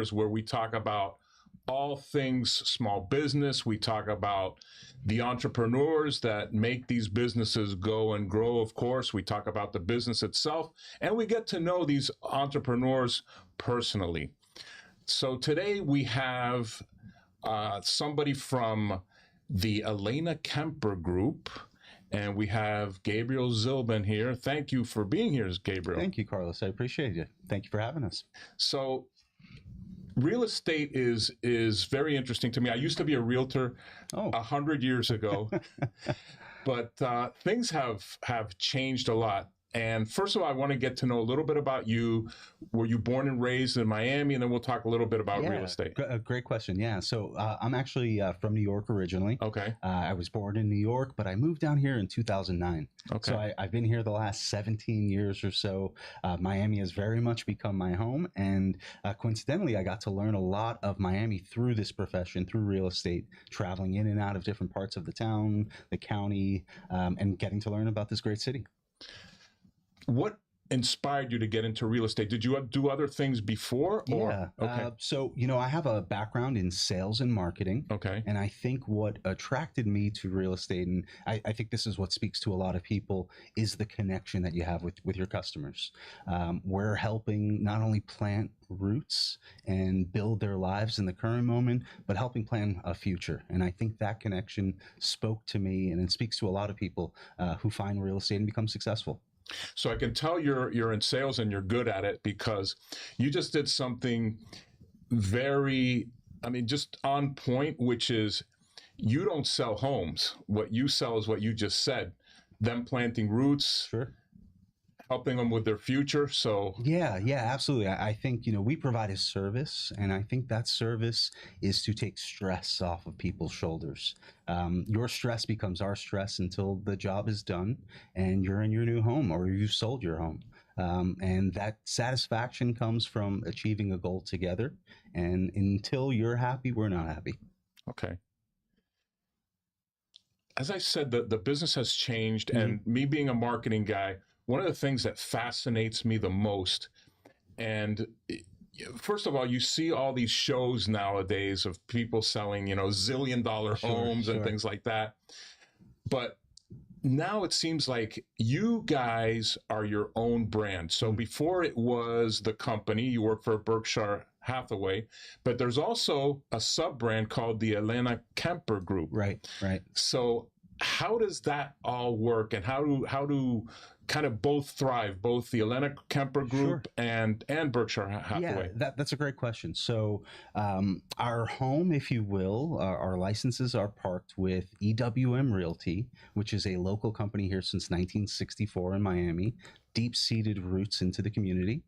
Affairs, where we talk about all things small business. We talk about the entrepreneurs that make these businesses go and grow, of course. We talk about the business itself, and we get to know these entrepreneurs personally. So today we have somebody from the Elena Kemper Group, and we have Gabriel Zilban here. Thank you for being here, Gabriel. Thank you, Carlos. I appreciate it. Thank you for having us. So real estate is very interesting to me. I used to be a realtor 100 years ago, but things have changed a lot. And first of all, I want to get to know a little bit about you. Were you born and raised in Miami? And then we'll talk a little bit about real estate. Great question. Yeah. So I'm actually from New York originally. Okay. I was born in New York, but I moved down here in 2009. Okay. So I've been here the last 17 years or so. Miami has very much become my home. And coincidentally, I got to learn a lot of Miami through this profession, through real estate, traveling in and out of different parts of the town, the county, and getting to learn about this great city. What inspired you to get into real estate? Did you do other things before? Yeah. Okay. So, I have a background in sales and marketing. Okay. And I think what attracted me to real estate, and I think this is what speaks to a lot of people, is the connection that you have with your customers. We're helping not only plant roots and build their lives in the current moment, but helping plan a future. And I think that connection spoke to me, and it speaks to a lot of people who find real estate and become successful. So I can tell you're in sales and you're good at it, because you just did something just on point, which is you don't sell homes. What you sell is what you just said, them planting roots. Sure. Helping them with their future. So yeah, absolutely. I think, we provide a service, and I think that service is to take stress off of people's shoulders. Your stress becomes our stress until the job is done and you're in your new home or you've sold your home. And that satisfaction comes from achieving a goal together. And until you're happy, we're not happy. Okay. As I said, the business has changed, and me being a marketing guy, one of the things that fascinates me the most, and first of all, you see all these shows nowadays of people selling, zillion-dollar homes and things like that. But now it seems like you guys are your own brand. So before it was the company, you work for Berkshire Hathaway, but there's also a sub-brand called the Elena Kemper Group. Right. So how does that all work, and how do kind of both thrive, both the Elena Kemper Group and Berkshire Hathaway? Yeah, that's a great question. So our home, if you will, our licenses are parked with EWM Realty, which is a local company here since 1964 in Miami, deep-seated roots into the community.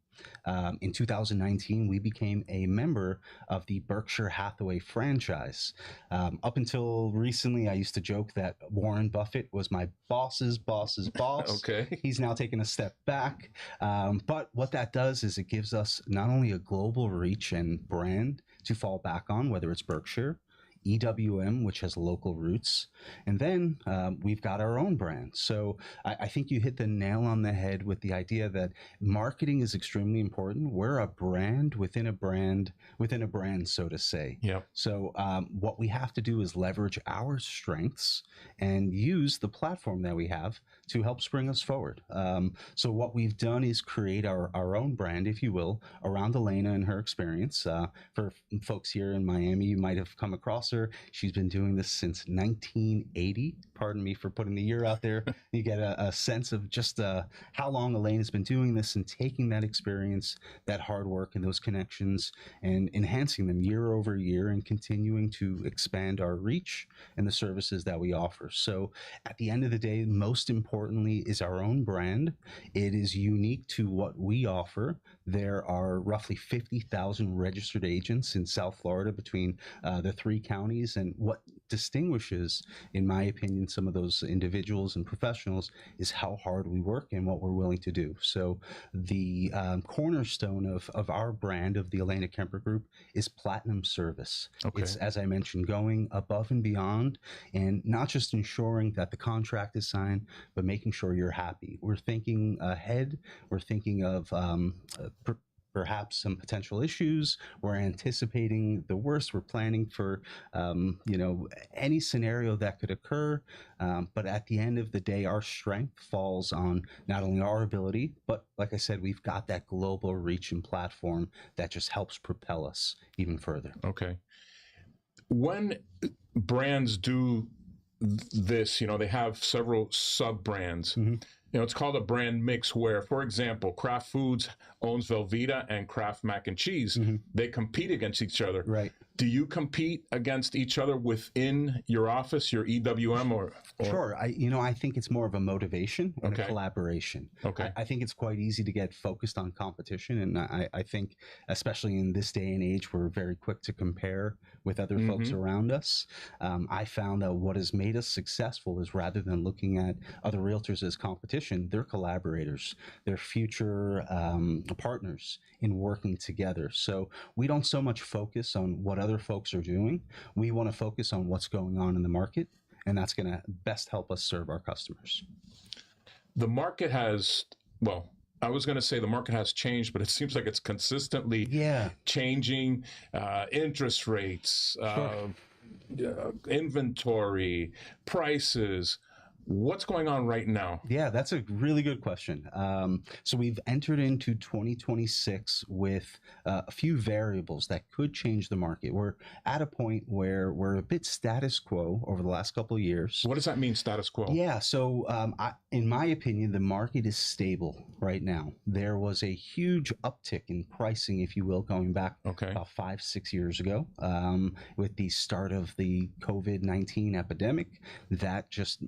In 2019, we became a member of the Berkshire Hathaway franchise. Up until recently, I used to joke that Warren Buffett was my boss's boss. Okay. He's now taken a step back. But what that does is it gives us not only a global reach and brand to fall back on, whether it's Berkshire, EWM, which has local roots, and then we've got our own brand. So I think you hit the nail on the head with the idea that marketing is extremely important. We're a brand within a brand within a brand, so to say. Yeah. So what we have to do is leverage our strengths and use the platform that we have to help spring us forward. So what we've done is create our own brand, if you will, around Elena and her experience. For folks here in Miami, you might have come across her. She's been doing this since 1980. Pardon me for putting the year out there. You get a sense of just how long Elena's been doing this and taking that experience, that hard work, and those connections and enhancing them year over year and continuing to expand our reach and the services that we offer. So at the end of the day, most importantly is our own brand. It is unique to what we offer. There are roughly 50,000 registered agents in South Florida between the three counties. And what distinguishes, in my opinion, some of those individuals and professionals is how hard we work and what we're willing to do. So the cornerstone of our brand, of the Elena Kemper Group, is platinum service. Okay. It's, as I mentioned, going above and beyond, and not just ensuring that the contract is signed, but making sure you're happy. We're thinking ahead. We're thinking of perhaps some potential issues. We're anticipating the worst. We're planning for, any scenario that could occur. But at the end of the day, our strength falls on not only our ability, but like I said, we've got that global reach and platform that just helps propel us even further. Okay. When brands do this, they have several sub brands. Mm-hmm. It's called a brand mix where, for example, Kraft Foods owns Velveeta and Kraft Mac and Cheese. Mm-hmm. They compete against each other. Right. Do you compete against each other within your office, your EWM, or? Sure. I think it's more of a motivation and Okay. a collaboration. Okay. I think it's quite easy to get focused on competition. And I think, especially in this day and age, we're very quick to compare with other folks around us. I found that what has made us successful is rather than looking at other realtors as competition, they're collaborators, they're future partners in working together. So we don't so much focus on what other folks are doing. We want to focus on what's going on in the market, and that's going to best help us serve our customers. The market has, I was going to say the market has changed, but it seems like it's consistently changing. Interest rates, inventory, prices. What's going on right now? Yeah, that's a really good question. So we've entered into 2026 with a few variables that could change the market. We're at a point where we're a bit status quo over the last couple of years. What does that mean, status quo? Yeah, so in my opinion, the market is stable right now. There was a huge uptick in pricing, if you will, going back about 5-6 years ago with the start of the COVID-19 epidemic that just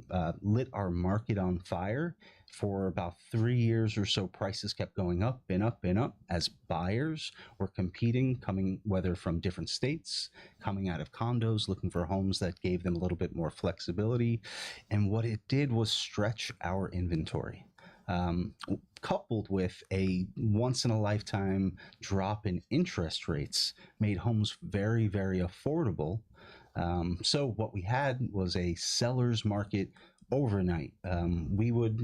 lit our market on fire. For about 3 years or so, prices kept going up and up and up as buyers were competing, coming whether from different states, coming out of condos, looking for homes that gave them a little bit more flexibility. And what it did was stretch our inventory. Coupled with a once-in-a-lifetime drop in interest rates, made homes very, very affordable. So what we had was a seller's market overnight. We would,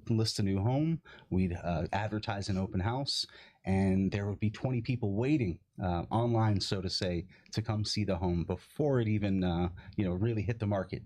list a new home, we'd advertise an open house, and there would be 20 people waiting online, so to say, to come see the home before it even, really hit the market.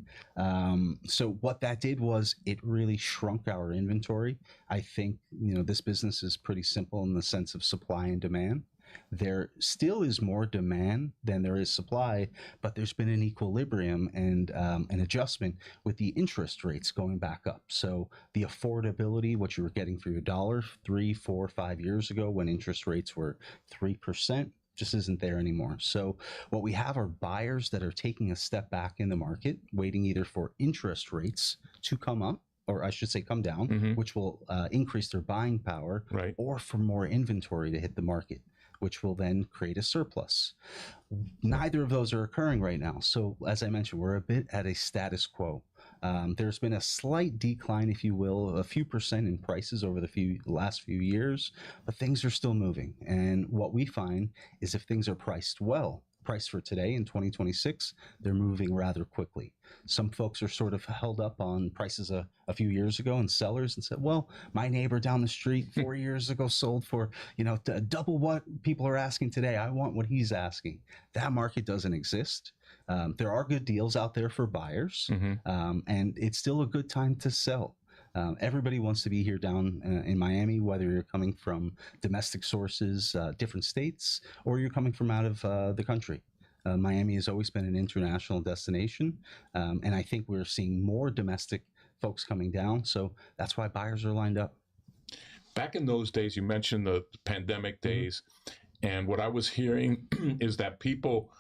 So what that did was it really shrunk our inventory. I think, this business is pretty simple in the sense of supply and demand. There still is more demand than there is supply, but there's been an equilibrium and an adjustment with the interest rates going back up. So the affordability, what you were getting for your dollar 3, 4, 5 years ago when interest rates were 3%, just isn't there anymore. So what we have are buyers that are taking a step back in the market, waiting either for interest rates to come up, or I should say come down, which will increase their buying power, or for more inventory to hit the market, which will then create a surplus. Neither of those are occurring right now. So as I mentioned, we're a bit at a status quo. There's been a slight decline, if you will, a few percent in prices over the last few years, but things are still moving. And what we find is if things are priced for today in 2026, they're moving rather quickly. Some folks are sort of held up on prices a few years ago and sellers and said, well, my neighbor down the street 4 years ago sold for, double what people are asking today. I want what he's asking. That market doesn't exist. There are good deals out there for buyers, and it's still a good time to sell. Everybody wants to be here down in Miami, whether you're coming from domestic sources, different states, or you're coming from out of the country. Miami has always been an international destination, and I think we're seeing more domestic folks coming down. So that's why buyers are lined up. Back in those days, you mentioned the pandemic days, and what I was hearing is that people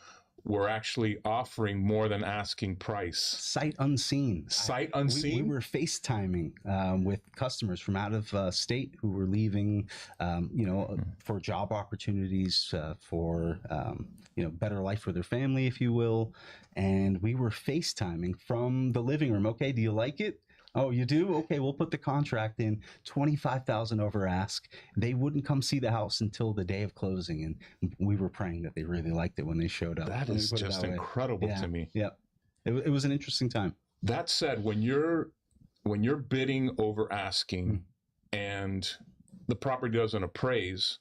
were actually offering more than asking price. Sight unseen. Sight unseen? We were FaceTiming with customers from out of state who were leaving, for job opportunities, for, better life for their family, if you will. And we were FaceTiming from the living room. Okay, do you like it? Oh, you do? Okay, we'll put the contract in. $25,000 over ask. They wouldn't come see the house until the day of closing, and we were praying that they really liked it when they showed up. That is just incredible to me. Yeah, it was an interesting time. That said, when you're bidding over asking and the property doesn't appraise,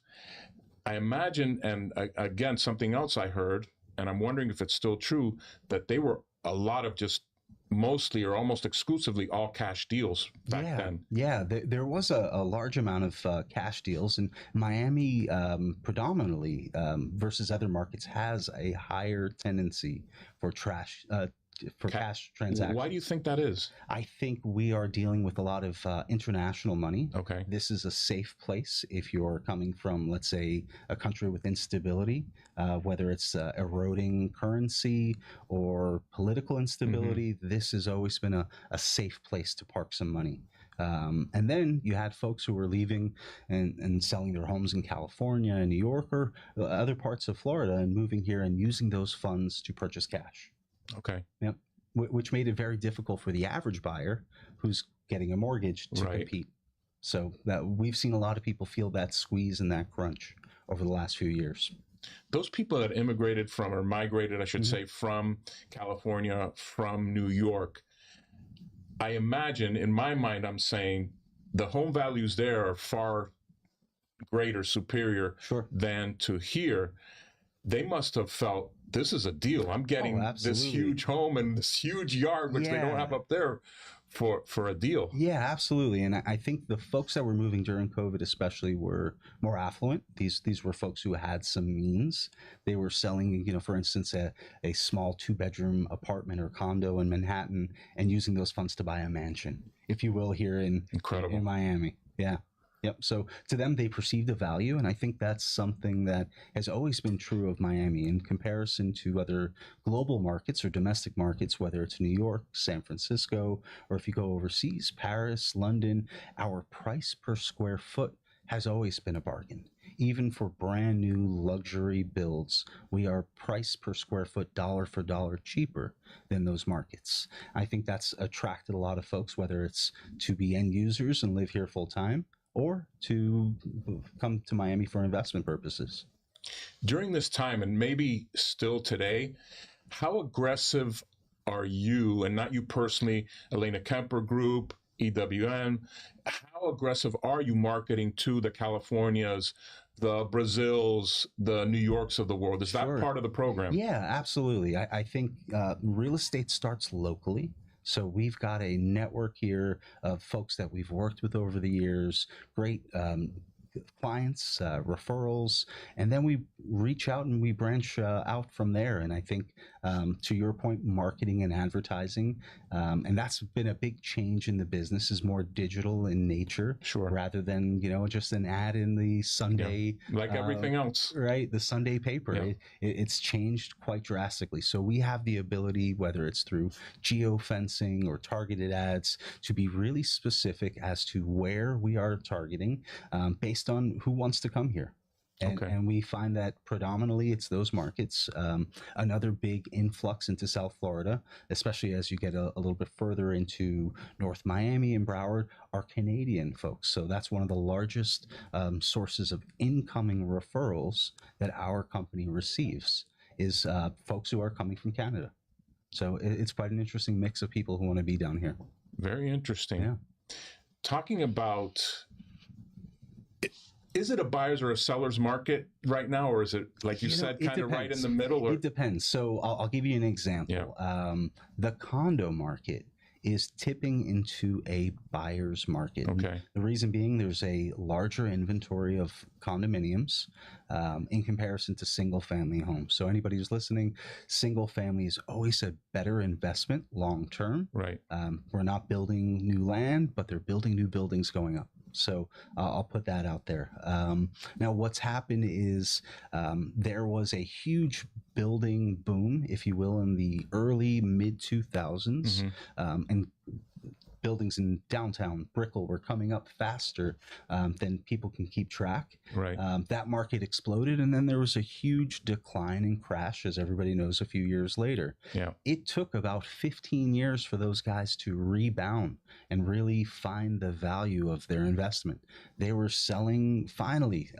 I imagine, and again, something else I heard, and I'm wondering if it's still true, that they were a lot of just mostly or almost exclusively all cash deals back Yeah, then. yeah. There was a large amount of cash deals, and Miami, predominantly versus other markets, has a higher tendency for for Ca- cash Why do transactions. you think that is? I think we are dealing with a lot of international money. Okay. This is a safe place if you're coming from, let's say, a country with instability, whether it's eroding currency or political instability. This has always been a safe place to park some money. And then you had folks who were leaving and selling their homes in California and New York or other parts of Florida and moving here and using those funds to purchase cash. Okay. Yep. Which made it very difficult for the average buyer who's getting a mortgage to Right. compete. So that we've seen a lot of people feel that squeeze and that crunch over the last few years. Those people that immigrated from, or migrated, I should say, from California, from New York, I imagine, in my mind, I'm saying the home values there are far greater, superior Sure. than to here. They must have felt, this is a deal. I'm getting this absolutely. huge home and this huge yard, which they don't Yeah. have up there, for a deal. Yeah, absolutely. And I think the folks that were moving during COVID especially were more affluent. These were folks who had some means. They were selling, for instance, a small 2-bedroom apartment or condo in Manhattan and using those funds to buy a mansion, if you will, here Incredible. in Miami. Yeah. Yep. So to them, they perceived a value. And I think that's something that has always been true of Miami in comparison to other global markets or domestic markets, whether it's New York, San Francisco, or if you go overseas, Paris, London. Our price per square foot has always been a bargain. Even for brand new luxury builds, we are price per square foot, dollar for dollar cheaper than those markets. I think that's attracted a lot of folks, whether it's to be end users and live here full time or to come to Miami for investment purposes. During this time, and maybe still today, how aggressive are you, and not you personally, Elena Kemper Group, EWN, how aggressive are you marketing to the Californias, the Brazils, the New Yorks of the world? Is that Sure. part of the program? Yeah, absolutely. I think real estate starts locally. So we've got a network here of folks that we've worked with over the years, great clients, referrals, and then we reach out and we branch out from there. And I think, to your point, marketing and advertising, and that's been a big change in the business, is more digital in nature, Sure. rather than just an ad in the Sunday, Like everything else. right? The Sunday paper. Yeah. It's changed quite drastically. So we have the ability, whether it's through geofencing or targeted ads, to be really specific as to where we are targeting, based on who wants to come here. Okay. And we find that predominantly it's those markets. Another big influx into South Florida, especially as you get a little bit further into North Miami and Broward, are Canadian folks. So that's one of the largest sources of incoming referrals that our company receives, is folks who are coming from Canada. So it's quite an interesting mix of people who want to be down here. Very interesting. Yeah. Talking about, is it a buyer's or a seller's market right now, or is it, like you said, it kind of right in depends. the middle? Or? It depends. So I'll give you an example. The condo market is tipping into a buyer's market. Okay. The reason being, there's a larger inventory of condominiums in comparison to single family homes. So anybody who's listening, single family is always a better investment long term. Right. We're not building new land, but they're building new buildings going up. So I'll put that out there. Now, what's happened is there was a huge building boom, if you will, in the early mid 2000s, and buildings in downtown Brickell were coming up faster than people can keep track. Right. That market exploded, and then there was a huge decline and crash, as everybody knows, a few years later. Yeah. It took about 15 years for those guys to rebound and really find the value of their investment. They were selling, finally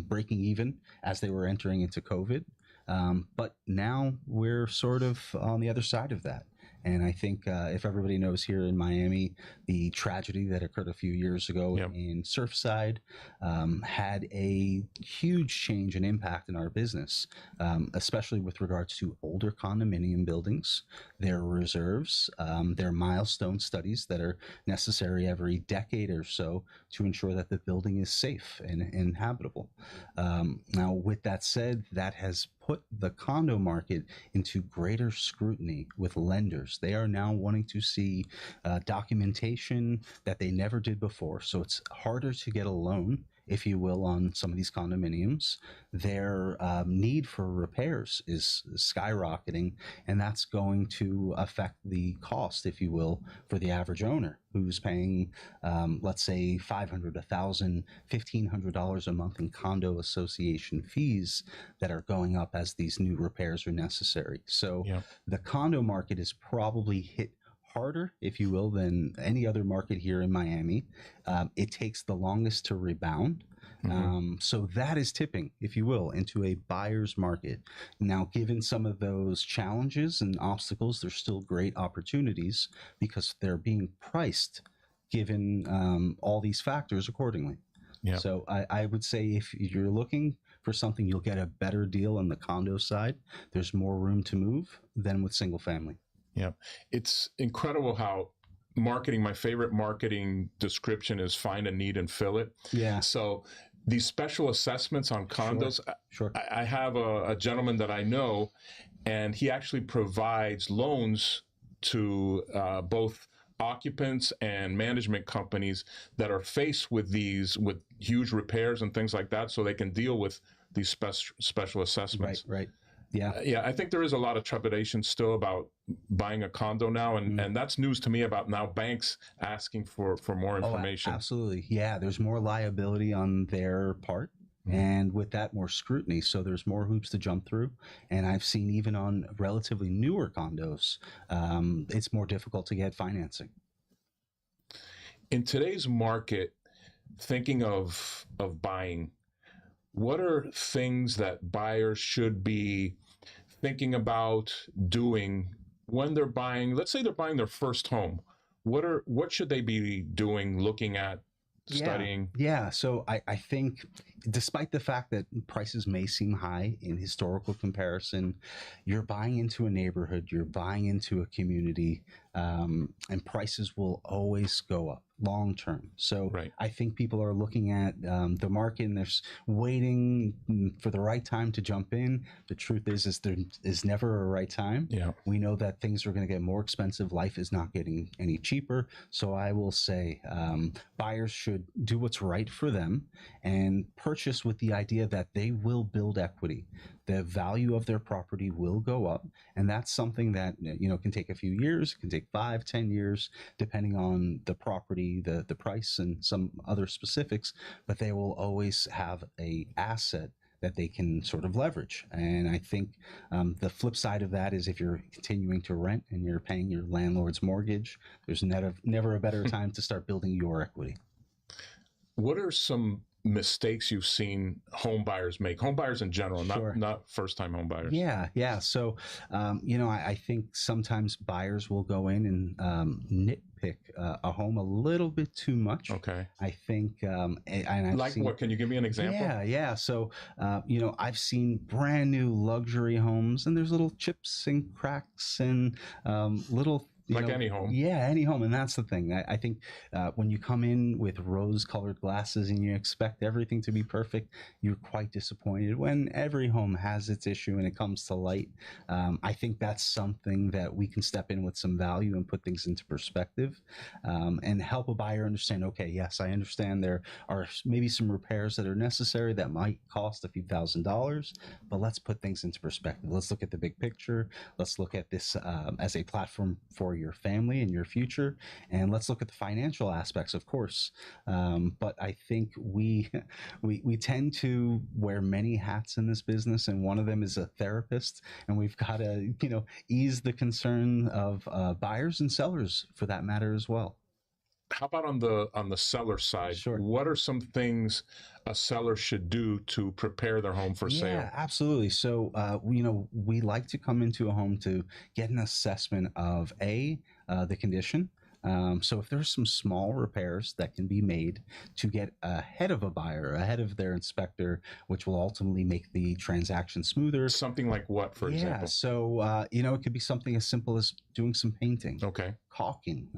breaking even as they were entering into COVID. But now we're sort of on the other side of that. And I think if everybody knows here in Miami, the tragedy that occurred a few years ago Yep. in Surfside had a huge change and impact in our business, especially with regards to older condominium buildings, their reserves, their milestone studies that are necessary every decade or so to ensure that the building is safe and inhabitable. Now, with that said, that has put the condo market into greater scrutiny with lenders. They are now wanting to see documentation that they never did before. So it's harder to get a loan, if you will, on some of these condominiums. Their need for repairs is skyrocketing, and that's going to affect the cost, if you will, for the average owner who's paying, let's say, $500, $1,000, $1,500 a month in condo association fees that are going up as these new repairs are necessary. So Yeah. the condo market is probably hit harder, if you will, than any other market here in Miami. It takes the longest to rebound. So that is tipping, if you will, into a buyer's market. Now, given some of those challenges and obstacles, there's still great opportunities because they're being priced given all these factors accordingly. Yeah. So I would say if you're looking for something, you'll get a better deal on the condo side. There's more room to move than with single family. Yeah. It's incredible how marketing, my favorite marketing description is find a need and fill it. Yeah. So these special assessments on condos, Sure. I have a gentleman that I know, and he actually provides loans to both occupants and management companies that are faced with with huge repairs and things like that, so they can deal with these special assessments. Right. Yeah. Yeah, I think there is a lot of trepidation still about buying a condo now, and that's news to me about now banks asking for more information. Absolutely. Yeah, there's more liability on their part. And with that, more scrutiny. So there's more hoops to jump through. And I've seen even on relatively newer condos, it's more difficult to get financing. In today's market, thinking of buying, what are things that buyers should be thinking about doing when they're buying? Let's say they're buying their first home. What should they be doing, looking at, studying? Yeah. So I think despite the fact that prices may seem high in historical comparison, you're buying into a neighborhood, you're buying into a community, and prices will always go up long term. So Right. I think people are looking at the market and they're waiting for the right time to jump in. The truth is there is never a right time. Yeah. We know that things are going to get more expensive. Life is not getting any cheaper. So I will say buyers should do what's right for them and purchase with the idea that they will build equity. The value of their property will go up. And that's something that, can take a few years, can take 5, 10 years, depending on the property, the price, and some other specifics. But they will always have a asset that they can sort of leverage. And I think the flip side of that is if you're continuing to rent and you're paying your landlord's mortgage, there's never a better time to start building your equity. What are some mistakes you've seen home buyers make? Home buyers in general, Sure. not first-time home buyers. Yeah. So, I think sometimes buyers will go in and nitpick a home a little bit too much. Okay. I think, and I've Like seen, what? Can you give me an example? Yeah. So, I've seen brand new luxury homes, and there's little chips and cracks and little. Any home. Yeah, any home. And that's the thing. I think when you come in with rose-colored glasses and you expect everything to be perfect, you're quite disappointed when every home has its issue and it comes to light. I think that's something that we can step in with some value and put things into perspective and help a buyer understand, okay, yes, I understand there are maybe some repairs that are necessary that might cost a few $1,000s, but let's put things into perspective. Let's look at the big picture. Let's look at this as a platform for your family and your future, and let's look at the financial aspects, of course. But I think we tend to wear many hats in this business, and one of them is a therapist, and we've got to ease the concern of buyers and sellers for that matter as well. how about on the seller side? Sure. What are some things a seller should do to prepare their home for Yeah, sale? absolutely. So, we like to come into a home to get an assessment of the condition. So if there's some small repairs that can be made to get ahead of a buyer, ahead of their inspector, which will ultimately make the transaction smoother. Something like what, for Yeah, example? so it could be something as simple as doing some painting, Okay. caulking.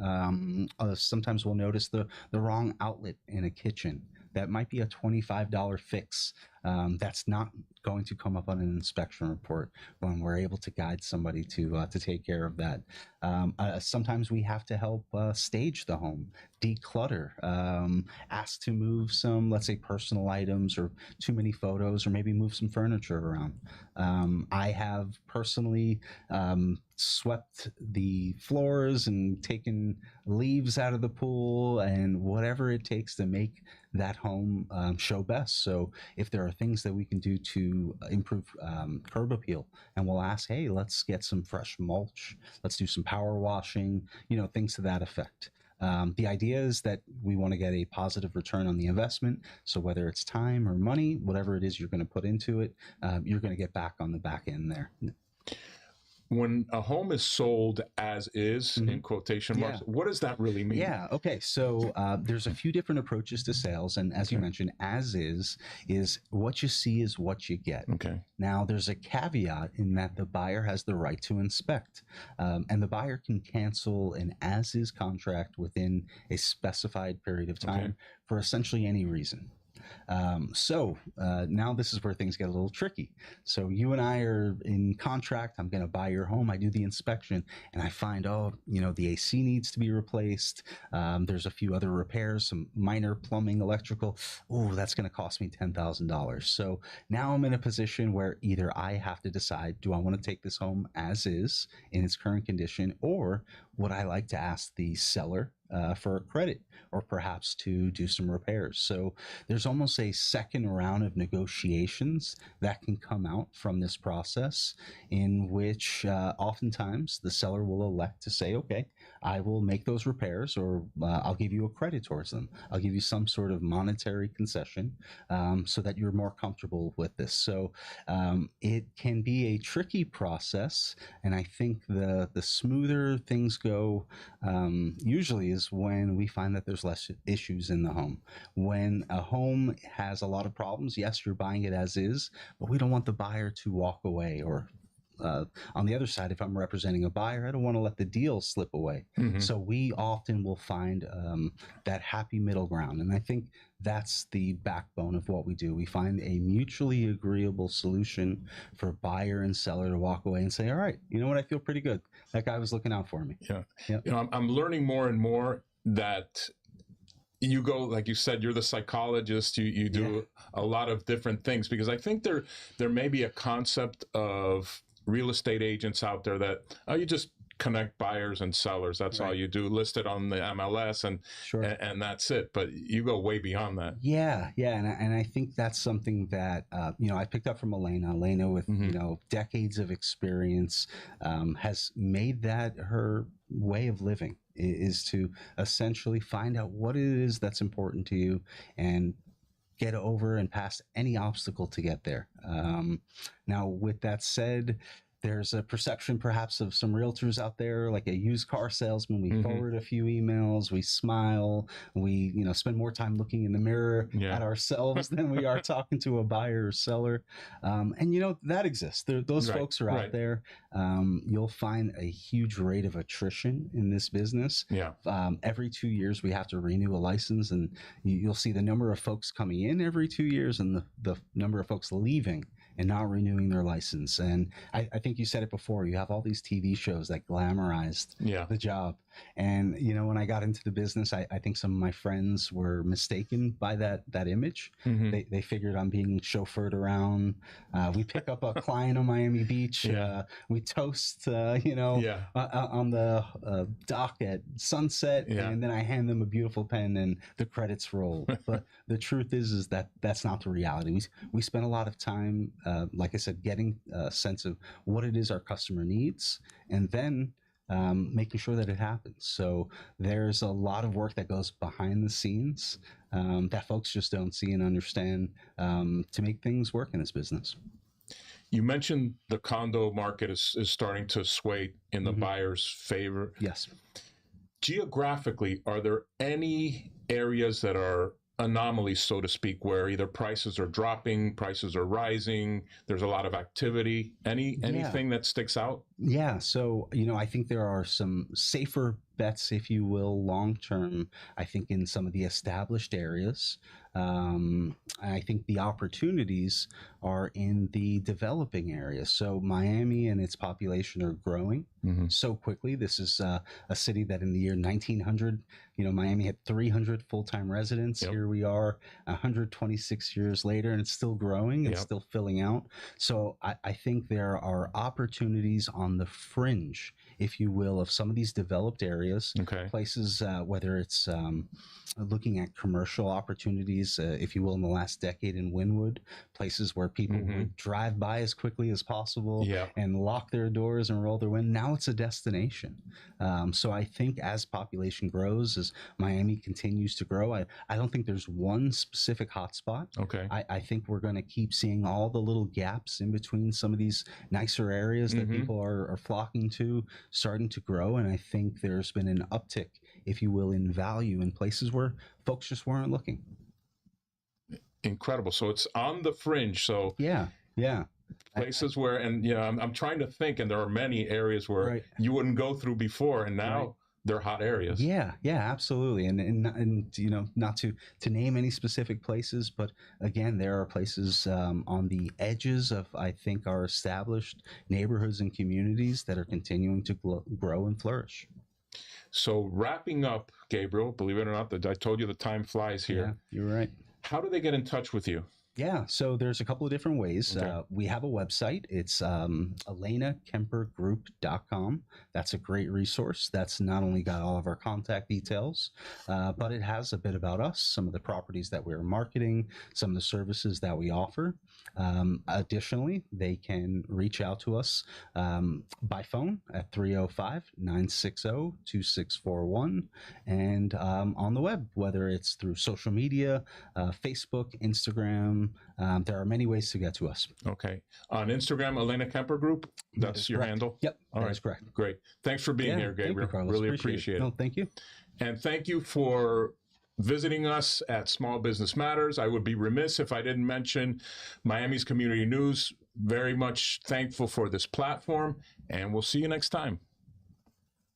Sometimes we'll notice the wrong outlet in a kitchen. That might be a $25 fix. That's not going to come up on an inspection report when we're able to guide somebody to take care of that. Sometimes we have to help stage the home, declutter, ask to move some, let's say, personal items or too many photos, or maybe move some furniture around. I have personally swept the floors and taken leaves out of the pool and whatever it takes to make that home show best. So if there are things that we can do to improve curb appeal, and we'll ask, hey, let's get some fresh mulch, let's do some power washing, things to that effect. The idea is that we want to get a positive return on the investment. So whether it's time or money, whatever it is you're going to put into it, you're going to get back on the back end there. When a home is sold as is, in quotation marks, what does that really mean? Yeah. Okay. So there's a few different approaches to sales, and as you mentioned, as is what you see is what you get. Okay. Now, there's a caveat in that the buyer has the right to inspect, and the buyer can cancel an as-is contract within a specified period of time for essentially any reason. Now this is where things get a little tricky. So you and I are in contract. I'm going to buy your home. I do the inspection and I find, the AC needs to be replaced. There's a few other repairs, some minor plumbing, electrical. Oh, that's going to cost me $10,000. So now I'm in a position where either I have to decide, do I want to take this home as is in its current condition, or would I like to ask the seller for a credit or perhaps to do some repairs? So there's almost a second round of negotiations that can come out from this process, in which oftentimes the seller will elect to say, okay, I will make those repairs, or I'll give you a credit towards them. I'll give you some sort of monetary concession so that you're more comfortable with this. So it can be a tricky process, and I think the smoother things go usually is when we find that there's less issues in the home. When a home has a lot of problems, yes, you're buying it as is, but we don't want the buyer to walk away. Or on the other side, if I'm representing a buyer, I don't want to let the deal slip away. So we often will find that happy middle ground. And I think that's the backbone of what we do. We find a mutually agreeable solution for buyer and seller to walk away and say, all right, you know what, I feel pretty good. That guy was looking out for me. Yeah. I'm learning more and more that you go, like you said, you're the psychologist, you do a lot of different things, because I think there may be a concept of real estate agents out there that, you just connect buyers and sellers. That's all you do, list it on the MLS and that's it. But you go way beyond that. Yeah. And I think that's something that, I picked up from Elena. Elena with, decades of experience has made that her way of living, is to essentially find out what it is that's important to you and get over and past any obstacle to get there. Now, with that said, there's a perception perhaps of some realtors out there, like a used car salesman. We forward a few emails, we smile, we spend more time looking in the mirror at ourselves than we are talking to a buyer or seller. And that exists. Those folks are out there. You'll find a huge rate of attrition in this business. Every 2 years we have to renew a license, and you'll see the number of folks coming in every 2 years and the number of folks leaving and not renewing their license. And I think you said it before, you have all these TV shows that glamorized the job. And, when I got into the business, I think some of my friends were mistaken by that image. They figured I'm being chauffeured around. We pick up a client on Miami Beach. We toast, on the dock at sunset. And then I hand them a beautiful pen and the credits roll. But the truth is that that's not the reality. We spend a lot of time, like I said, getting a sense of what it is our customer needs. And then making sure that it happens. So there's a lot of work that goes behind the scenes that folks just don't see and understand to make things work in this business. You mentioned the condo market is starting to sway in the buyer's favor. Yes. Geographically, are there any areas that are anomalies, so to speak, where either prices are dropping, prices are rising, there's a lot of activity? Anything that sticks out? Yeah. So, I think there are some safer bets, if you will, long term, I think in some of the established areas. I think the opportunities are in the developing areas. So Miami and its population are growing so quickly. This is a city that in the year 1900, Miami had 300 full-time residents. Here we are 126 years later, and it's still growing and still filling out. So I think there are opportunities on the fringe, if you will, of some of these developed areas, places, whether it's looking at commercial opportunities, if you will, in the last decade in Wynwood, places where people would drive by as quickly as possible and lock their doors and roll their window. Now it's a destination. So I think as population grows, as Miami continues to grow, I don't think there's one specific hotspot. I think we're going to keep seeing all the little gaps in between some of these nicer areas that people are flocking to, starting to grow. And I think there's been an uptick, if you will, in value in places where folks just weren't looking. Incredible. So it's on the fringe. So yeah. Places where, and I'm trying to think, and there are many areas where you wouldn't go through before, and now they're hot areas. Yeah, absolutely. And not to name any specific places, but again, there are places on the edges of, I think, our established neighborhoods and communities that are continuing to grow and flourish. So wrapping up, Gabriel, believe it or not, I told you the time flies here. Yeah, you're right. How do they get in touch with you? Yeah, so there's a couple of different ways. We have a website. It's ElenaKemperGroup.com. That's a great resource. That's not only got all of our contact details, but it has a bit about us, some of the properties that we're marketing, some of the services that we offer. Additionally, they can reach out to us by phone at 305-960-2641 and on the web, whether it's through social media, Facebook, Instagram. There are many ways to get to us. Okay. On Instagram, Elena Kemper Group, that's your handle? Yep, all right. That's correct. Great. Thanks for being here, Gabriel. Thank you, Carlos. Really appreciate it. No, thank you. And thank you for visiting us at Small Business Matters. I would be remiss if I didn't mention Miami's Community News. Very much thankful for this platform, and we'll see you next time.